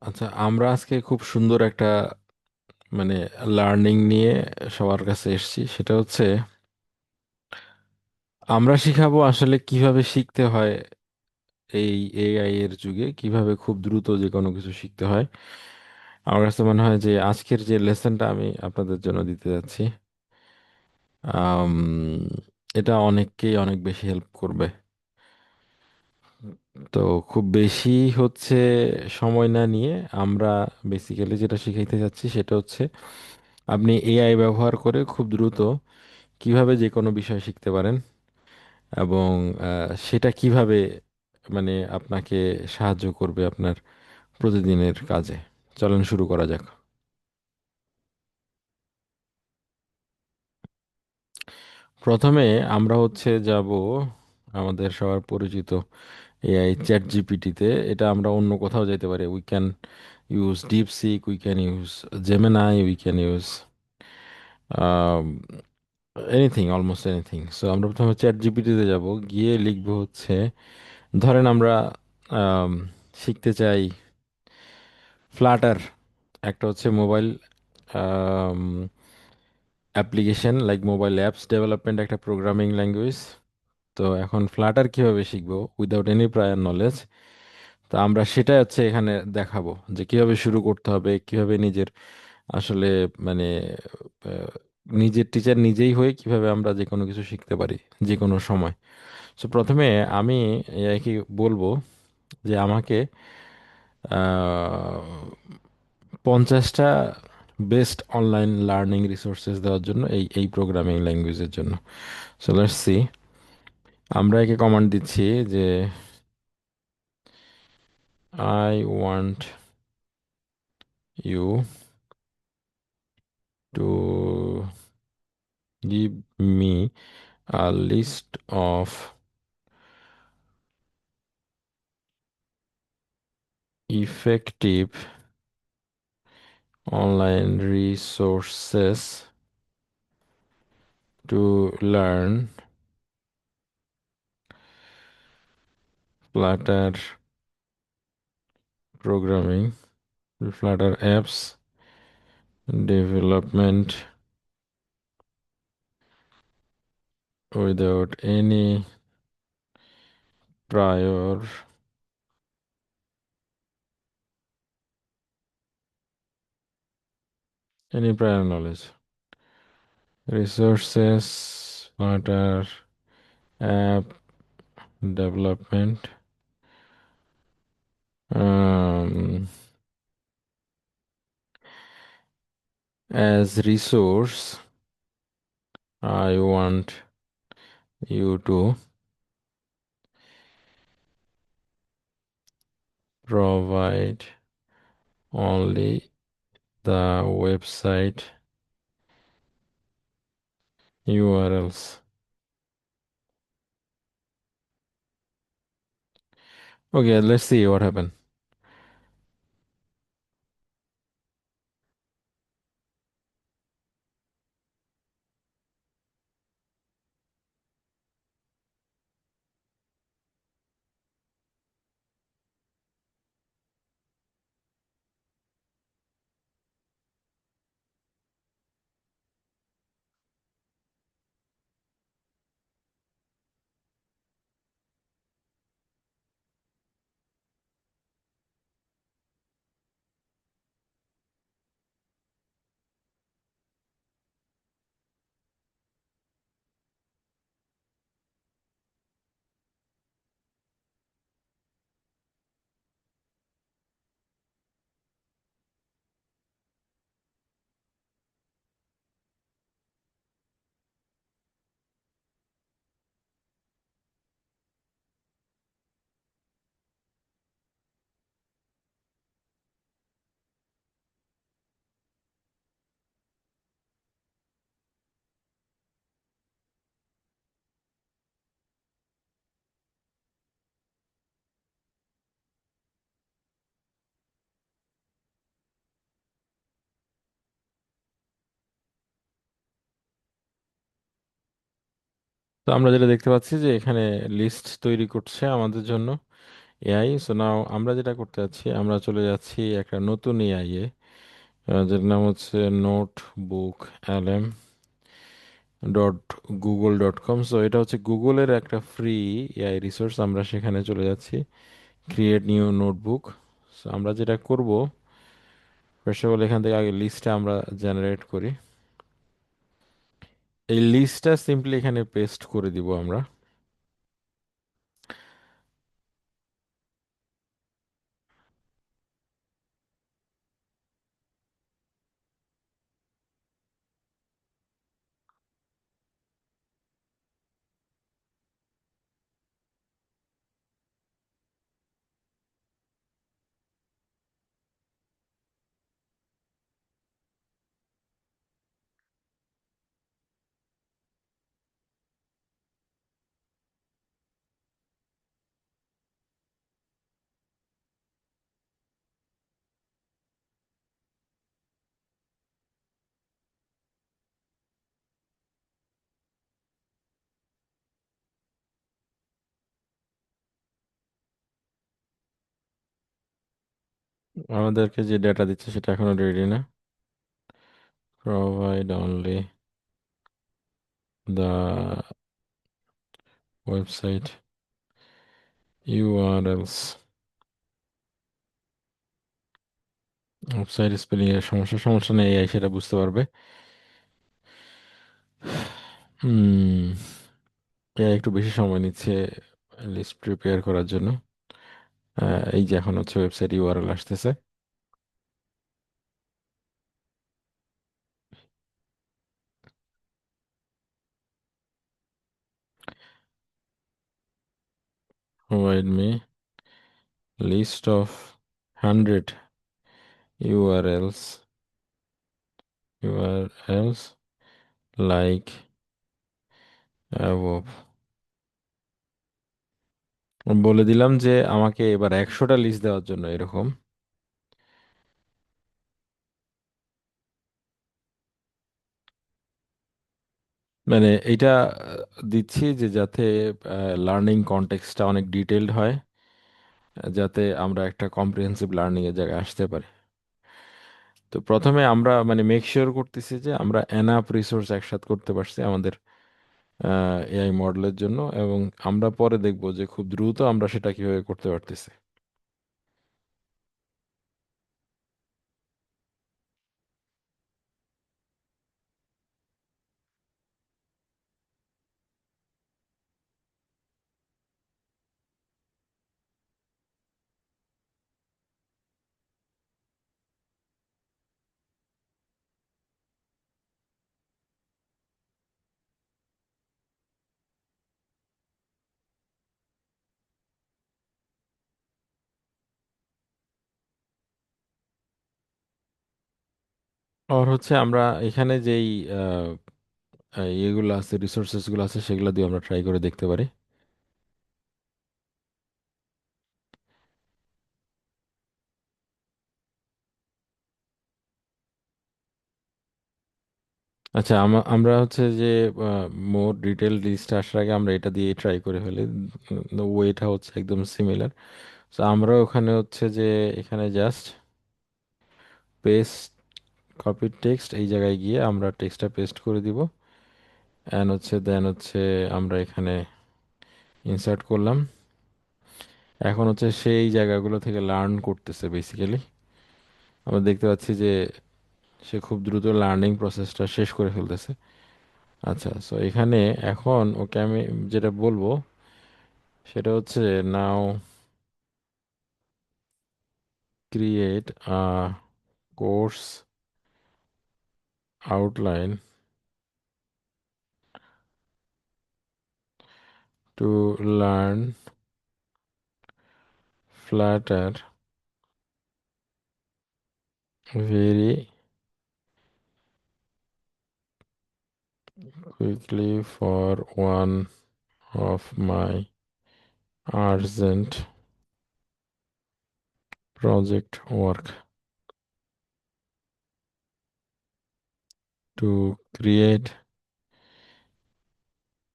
আচ্ছা, আমরা আজকে খুব সুন্দর একটা মানে লার্নিং নিয়ে সবার কাছে এসেছি। সেটা হচ্ছে আমরা শিখাবো আসলে কিভাবে শিখতে হয়। এই এআই এর যুগে কিভাবে খুব দ্রুত যে কোনো কিছু শিখতে হয়। আমার কাছে মনে হয় যে আজকের যে লেসনটা আমি আপনাদের জন্য দিতে যাচ্ছি, আম, এটা অনেককেই অনেক বেশি হেল্প করবে। তো খুব বেশি হচ্ছে সময় না নিয়ে আমরা বেসিক্যালি যেটা শিখাইতে যাচ্ছি সেটা হচ্ছে আপনি এআই ব্যবহার করে খুব দ্রুত কিভাবে যে কোনো বিষয় শিখতে পারেন, এবং সেটা কিভাবে আপনাকে সাহায্য করবে আপনার প্রতিদিনের কাজে। চলেন শুরু করা যাক। প্রথমে আমরা হচ্ছে যাব আমাদের সবার পরিচিত এআই চ্যাট জিপিটিতে। এটা আমরা অন্য কোথাও যেতে পারি। We can use DeepSeek, we can use Gemini, we can use anything, almost anything. So আমরা প্রথমে চ্যাট জিপিটিতে যাব, গিয়ে লিখবো হচ্ছে, ধরেন আমরা আম, শিখতে চাই ফ্লাটার। একটা হচ্ছে mobile application, like mobile apps development, একটা প্রোগ্রামিং ল্যাঙ্গুয়েজ। তো এখন ফ্লাটার কিভাবে শিখবো উইদাউট এনি প্রায়র নলেজ। তো আমরা সেটা হচ্ছে এখানে দেখাবো যে কিভাবে শুরু করতে হবে, কিভাবে নিজের আসলে মানে আহ, নিজের টিচার নিজেই হয়ে কিভাবে আমরা যে কোনো কিছু শিখতে পারি যে কোনো সময়। তো প্রথমে আমি এআইকে বলবো যে আমাকে 50টা বেস্ট অনলাইন লার্নিং রিসোর্সেস দেওয়ার জন্য, এই প্রোগ্রামিং ল্যাঙ্গুয়েজের জন্য। So let's see. আমরা একে কমান্ড দিচ্ছি যে I want you to give me a list of effective online resources to learn Flutter programming, Flutter apps development without prior any prior knowledge. Resources, Flutter, app development. Um, as resource, I want you to provide only the website URLs. Okay, let's see what happened. তো আমরা যেটা দেখতে পাচ্ছি যে এখানে list তৈরি করছে আমাদের জন্য। এআই। সো নাও আমরা যেটা করতে যাচ্ছি, আমরা চলে যাচ্ছি একটা নতুন এআই এ, যার নাম হচ্ছে notebook LM dot Google dot com. So এটা হচ্ছে গুগলের একটা ফ্রি এআই রিসোর্স। আমরা সেখানে চলে যাচ্ছি, ক্রিয়েট নিউ নোটবুক। সো আমরা যেটা করব, ফার্স্ট অফ অল এখান থেকে আগে লিস্টটা আমরা জেনারেট করি। এই লিস্টটা সিম্পলি এখানে পেস্ট করে দিব আমরা। আমাদেরকে যে ডেটা দিচ্ছে সেটা এখনো রেডি না। Provide only the website URLs. Website spelling এর সমস্যা, সমস্যা নেই, এআই সেটা বুঝতে পারবে। হুম, এআই একটু বেশি সময় নিচ্ছে লিস্ট প্রিপেয়ার করার জন্য। এই যে এখন হচ্ছে ওয়েবসাইট ইউআরএল আসতেছে। Provide me list of 100 URLs, URLs like above. বলে দিলাম যে আমাকে এবার 100টা লিস্ট দেওয়ার জন্য, এরকম। মানে এইটা দিচ্ছি যে যাতে লার্নিং কনটেক্সটটা অনেক ডিটেইলড হয়, যাতে আমরা একটা কম্প্রিহেন্সিভ লার্নিং এর জায়গায় আসতে পারি। তো প্রথমে আমরা মানে মেক শিওর করতেছি যে আমরা এনাফ রিসোর্স একসাথে করতে পারছি আমাদের এআই মডেলের জন্য, এবং আমরা পরে দেখব যে খুব দ্রুত আমরা সেটা কিভাবে করতে পারতেছি। আর হচ্ছে আমরা এখানে যেই আহ, ইয়েগুলো আছে, রিসোর্সেস গুলো আছে, সেগুলো দিয়ে আমরা ট্রাই করে দেখতে পারি। আচ্ছা, আমরা হচ্ছে যে মোর ডিটেল লিস্ট আসার আগে আমরা এটা দিয়ে ট্রাই করে ফেলি। ওয়েটা হচ্ছে একদম সিমিলার। তো আমরা ওখানে হচ্ছে যে এখানে জাস্ট পেস্ট, কপি টেক্সট, এই জায়গায় গিয়ে আমরা টেক্সটটা পেস্ট করে দিব। অ্যান্ড হচ্ছে দেন হচ্ছে আমরা এখানে ইনসার্ট করলাম। এখন হচ্ছে সেই জায়গাগুলো থেকে লার্ন করতেছে বেসিক্যালি। আমরা দেখতে পাচ্ছি যে সে খুব দ্রুত লার্নিং প্রসেসটা শেষ করে ফেলতেছে। আচ্ছা, সো এখানে এখন ওকে আমি যেটা বলবো সেটা হচ্ছে, now create a course outline to learn platter very quickly for one of my urgent project work, to create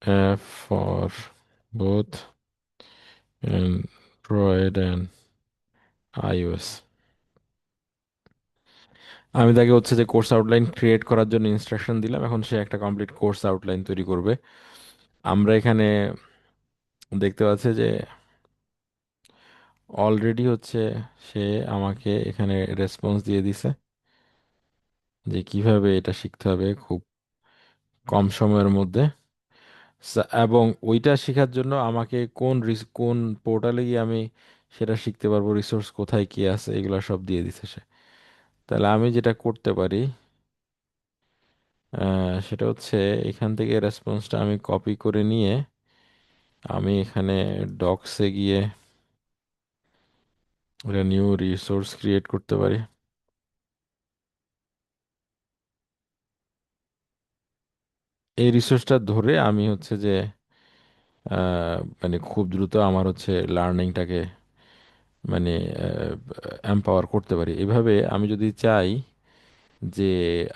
app for both and Android and iOS। আমি তাকে হচ্ছে যে কোর্স আউটলাইন ক্রিয়েট করার জন্য ইনস্ট্রাকশন দিলাম, এখন সে একটা কমপ্লিট কোর্স আউটলাইন তৈরি করবে। আমরা এখানে দেখতে পাচ্ছি যে অলরেডি হচ্ছে সে আমাকে এখানে রেসপন্স দিয়ে দিছে যে কিভাবে এটা শিখতে হবে খুব কম সময়ের মধ্যে। এবং ওইটা শেখার জন্য আমাকে কোন পোর্টালে গিয়ে আমি সেটা শিখতে পারবো, রিসোর্স কোথায় কি আছে, এগুলো সব দিয়ে দিছে সে। তাহলে আমি যেটা করতে পারি সেটা হচ্ছে এখান থেকে রেসপন্সটা আমি কপি করে নিয়ে আমি এখানে ডক্সে গিয়ে একটা নিউ রিসোর্স ক্রিয়েট করতে পারি। এই রিসোর্সটা ধরে আমি হচ্ছে যে মানে খুব দ্রুত আমার হচ্ছে লার্নিংটাকে মানে এম্পাওয়ার করতে পারি। এভাবে আমি যদি চাই যে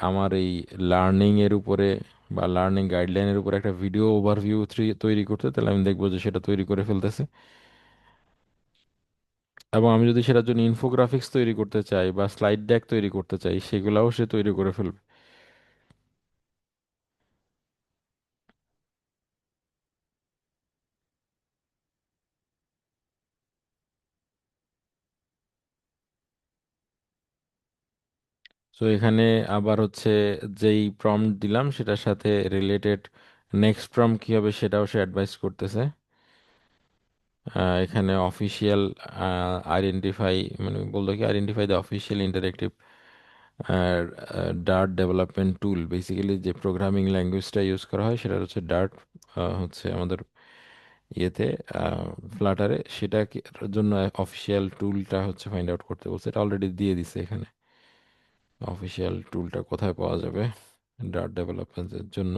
আমার এই লার্নিং এর উপরে বা লার্নিং গাইডলাইনের উপরে একটা ভিডিও ওভারভিউ তৈরি করতে, তাহলে আমি দেখবো যে সেটা তৈরি করে ফেলতেছে। এবং আমি যদি সেটার জন্য ইনফোগ্রাফিক্স তৈরি করতে চাই বা স্লাইড ডেক তৈরি করতে চাই, সেগুলাও সে তৈরি করে ফেলবে। তো এখানে আবার হচ্ছে যেই প্রম্পট দিলাম সেটার সাথে রিলেটেড নেক্সট প্রম্পট কি হবে সেটাও সে অ্যাডভাইস করতেছে। এখানে অফিসিয়াল আইডেন্টিফাই, মানে বললো কি identify the official interactive Dart development tool. Basically যে প্রোগ্রামিং ল্যাঙ্গুয়েজটা ইউজ করা হয় সেটা হচ্ছে ডার্ট, হচ্ছে আমাদের ইয়েতে ফ্লাটারে, সেটা জন্য অফিসিয়াল টুলটা হচ্ছে ফাইন্ড আউট করতে বলছে। এটা অলরেডি দিয়ে দিছে এখানে, অফিসিয়াল টুলটা কোথায় পাওয়া যাবে ডার্ট ডেভেলপমেন্টের জন্য।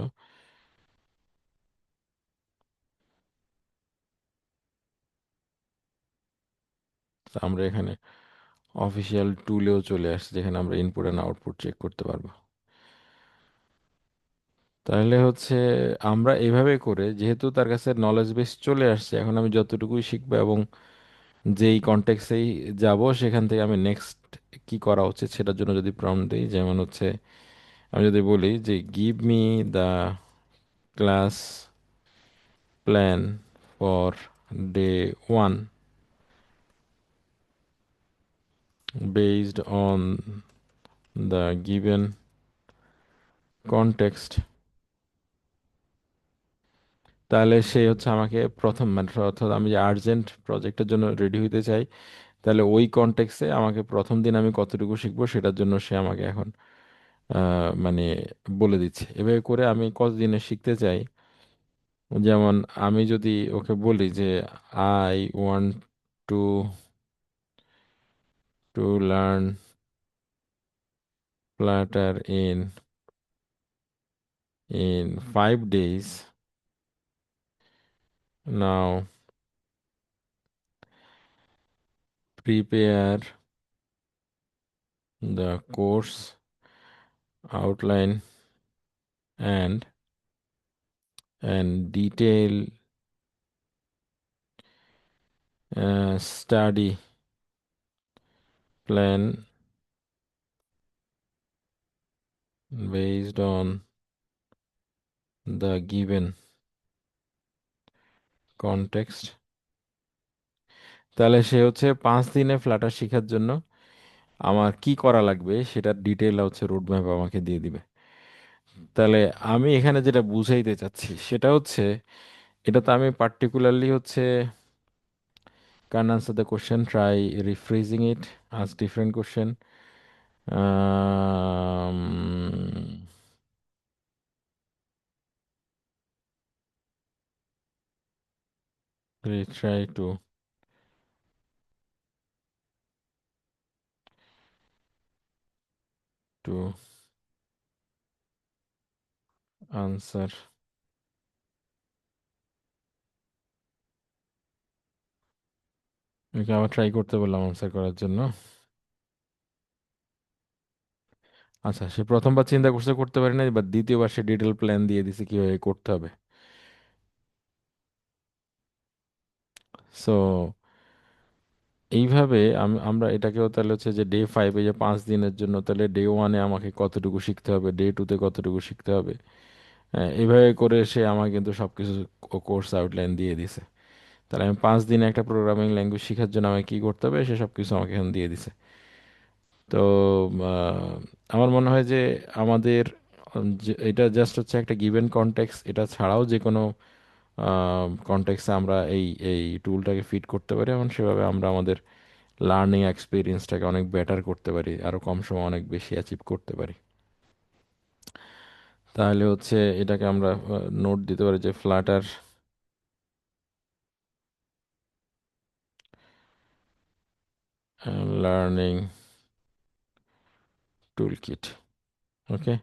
তো আমরা এখানে অফিসিয়াল টুলেও চলে আসছি যেখানে আমরা ইনপুট অ্যান্ড আউটপুট চেক করতে পারবো। তাহলে হচ্ছে আমরা এইভাবে করে, যেহেতু তার কাছে নলেজ বেস চলে আসছে, এখন আমি যতটুকুই শিখবো এবং যেই কনটেক্সেই যাব সেখান থেকে আমি নেক্সট কি করা উচিত সেটার জন্য যদি প্রম্পট দিই, যেমন হচ্ছে আমি যদি বলি যে give me the class plan for day 1 based on the given context, তাহলে সে হচ্ছে আমাকে প্রথম, মানে অর্থাৎ আমি যে আর্জেন্ট প্রজেক্টের জন্য রেডি হইতে চাই, তাহলে ওই কনটেক্সে আমাকে প্রথম দিন আমি কতটুকু শিখবো সেটার জন্য সে আমাকে এখন মানে বলে দিচ্ছে। এভাবে করে আমি কতদিনে শিখতে চাই, যেমন আমি যদি ওকে বলি যে I want to two learn Flutter in 5 days, now prepare the course outline and detail study plan based on the given context। তাহলে সে হচ্ছে 5 দিনে ফ্লাটার শেখার জন্য আমার কি করা লাগবে সেটার ডিটেল হচ্ছে রোড ম্যাপ আমাকে দিয়ে দিবে। তাহলে আমি এখানে যেটা বুঝাইতে চাচ্ছি সেটা হচ্ছে, এটা তো আমি পার্টিকুলারলি হচ্ছে কান answer the question, try rephrasing it, us different question, try to answer। ওকে আবার ট্রাই করতে বললাম আনসার করার জন্য। আচ্ছা, সে প্রথমবার চিন্তা করতে করতে পারে না, এবার দ্বিতীয়বার সে ডিটেল প্ল্যান দিয়ে দিছে কিভাবে করতে হবে। সো এইভাবে আমরা এটাকেও তাহলে হচ্ছে যে ডে 5-এ যে 5 দিনের জন্য, তাহলে ডে 1-এ আমাকে কতটুকু শিখতে হবে, ডে 2-তে কতটুকু শিখতে হবে, হ্যাঁ, এইভাবে করে সে আমাকে কিন্তু সব কিছু কোর্স আউটলাইন দিয়ে দিছে। তাহলে আমি 5 দিনে একটা প্রোগ্রামিং ল্যাঙ্গুয়েজ শেখার জন্য আমাকে কী করতে হবে, সে সব কিছু আমাকে এখন দিয়ে দিছে। তো আমার মনে হয় যে আমাদের এটা জাস্ট হচ্ছে একটা গিভেন কনটেক্সট, এটা ছাড়াও যে কোনো কনটেক্সে আমরা এই এই টুলটাকে ফিট করতে পারি, এবং সেভাবে আমরা আমাদের লার্নিং এক্সপিরিয়েন্সটাকে অনেক বেটার করতে পারি, আরও কম সময় অনেক বেশি অ্যাচিভ করতে পারি। তাহলে হচ্ছে এটাকে আমরা নোট দিতে পারি যে ফ্লাটার লার্নিং টুল কিট। ওকে,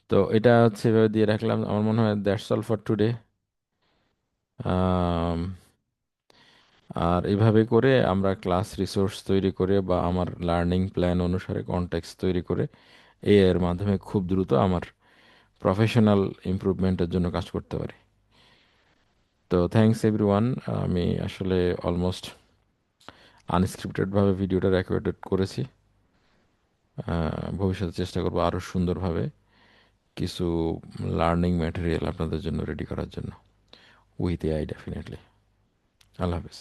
তো এটা হচ্ছে এভাবে দিয়ে রাখলাম। আমার মনে হয় দ্যাটস অল ফর টুডে। আর এভাবে করে আমরা ক্লাস রিসোর্স তৈরি করে বা আমার লার্নিং প্ল্যান অনুসারে কন্টেক্সট তৈরি করে এর মাধ্যমে খুব দ্রুত আমার প্রফেশনাল ইমপ্রুভমেন্টের জন্য কাজ করতে পারি। তো থ্যাঙ্কস এভরিওয়ান। আমি আসলে অলমোস্ট আনস্ক্রিপ্টেডভাবে ভিডিওটা রেকর্ড করেছি। ভবিষ্যতে চেষ্টা করবো আরও সুন্দরভাবে কিছু লার্নিং ম্যাটেরিয়াল আপনাদের জন্য রেডি করার জন্য, with AI definitely. Allah Hafiz.